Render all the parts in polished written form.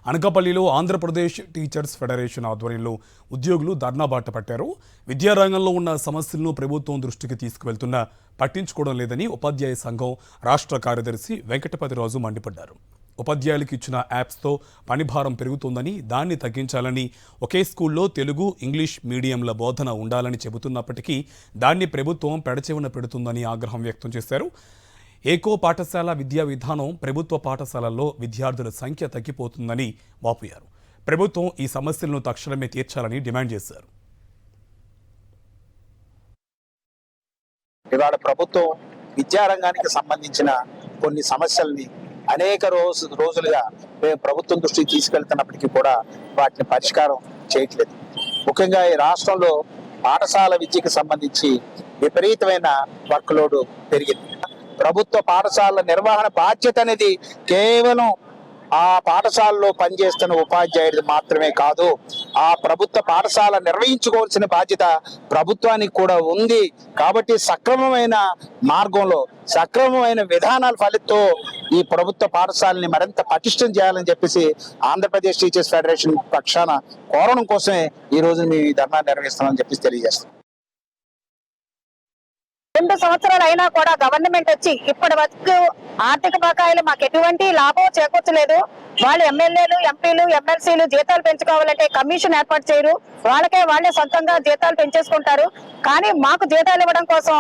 అనకాపల్లిలో Andhra Pradesh teachers federation ఆధ్వర్యంలో ఉద్యోగులు ధర్నా బాట పట్టారు. విద్యారంగంలో ఉన్న సమస్యలను ప్రభుత్వం దృష్టికి తీసుకువెళ్తున్నా పట్టించుకోవడం లేదని ఉపాధ్యాయ సంఘం రాష్ట్ర కార్యదర్శి వెంకటపతిరాజు మండిపడ్డారు. ఉపాధ్యాయులకు ఇచ్చిన యాప్స్తో పనిభారం పెరుగుతోందని, దాన్ని తగ్గించాలని, ఒకే స్కూల్లో తెలుగు, ఇంగ్లీష్ మీడియంల బోధన ఉండాలని చెబుతున్నప్పటికీ దాన్ని ప్రభుత్వం పెడచెవిన పెడుతుందని ఆగ్రహం వ్యక్తం చేశారు. ఏకో పాఠశాల విద్యా విధానం ప్రభుత్వ పాఠశాలల్లో విద్యార్థుల సంఖ్య తగ్గిపోతుందని వాపోయారు. ప్రభుత్వం ఈ సమస్యలను తక్షణమే తీర్చాలని డిమాండ్ చేశారు. ఇవాళ ప్రభుత్వం విద్యారంగానికి సంబంధించిన కొన్ని సమస్యల్ని అనేక రోజులుగా మేము ప్రభుత్వం దృష్టికి తీసుకెళ్తున్నప్పటికీ కూడా వాటిని పరిష్కారం చేయట్లేదు. ముఖ్యంగా ఈ రాష్ట్రంలో పాఠశాల విద్యకు సంబంధించి విపరీతమైన వర్క్ లోడ్ పెరిగింది. ప్రభుత్వ పాఠశాలల నిర్వహణ బాధ్యత అనేది కేవలం ఆ పాఠశాలలో పనిచేస్తున్న ఉపాధ్యాయుడిది మాత్రమే కాదు, ఆ ప్రభుత్వ పాఠశాల నిర్వహించుకోవాల్సిన బాధ్యత ప్రభుత్వానికి కూడా ఉంది. కాబట్టి సక్రమమైన మార్గంలో సక్రమమైన విధానాల ఫలితో ఈ ప్రభుత్వ పాఠశాలని మరింత పటిష్టం చేయాలని చెప్పేసి ఆంధ్రప్రదేశ్ టీచర్స్ ఫెడరేషన్ పక్షాన కోరడం కోసమే ఈ రోజు మేము ఈ ధర్నా నిర్వహిస్తామని చెప్పేసి తెలియజేస్తాం. 2 సంవత్సరాలు అయినా కూడా గవర్నమెంట్ వచ్చి ఇప్పటి వరకు ఆర్థిక బకాయిలు మాకు ఎటువంటి లాభం చేకూర్చలేదు. వాళ్ళు ఎమ్మెల్యేలు, ఎంపీలు, ఎమ్మెల్సీలు జీతాలు పెంచుకోవాలంటే కమిషన్ ఏర్పాటు చేయరు. వాళ్ళే సొంతంగా జీతాలు పెంచేసుకుంటారు. కానీ మాకు జీతాలు ఇవ్వడం కోసం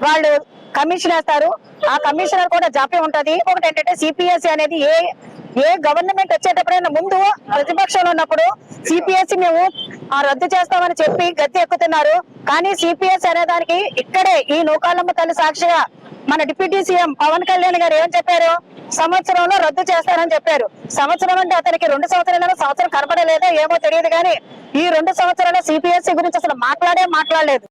వాళ్ళు కమిషన్ వేస్తారు. ఆ కమిషనర్ కూడా జాప్యం ఉంటది. ఒకటి ఏంటంటే సిపిఎస్సి అనేది ఏ గవర్నమెంట్ వచ్చేటప్పుడైనా ముందు ప్రతిపక్షంలో ఉన్నప్పుడు సిపిఎస్సి మేము రద్దు చేస్తామని చెప్పి గద్దె ఎక్కుతున్నారు. కానీ సిపిఎస్ అనే దానికి ఇక్కడే ఈ నూకాలమ్మ తల్లి సాక్షిగా మన డిప్యూటీ సీఎం పవన్ కళ్యాణ్ గారు ఏం చెప్పారు? సంవత్సరంలో రద్దు చేస్తారని చెప్పారు. సంవత్సరం అంటే అతనికి 2 సంవత్సరాలు కనపడలేదో ఏమో తెలియదు. కానీ ఈ 2 సంవత్సరాల సిపిఎస్సి గురించి అసలు మాట్లాడలేదు.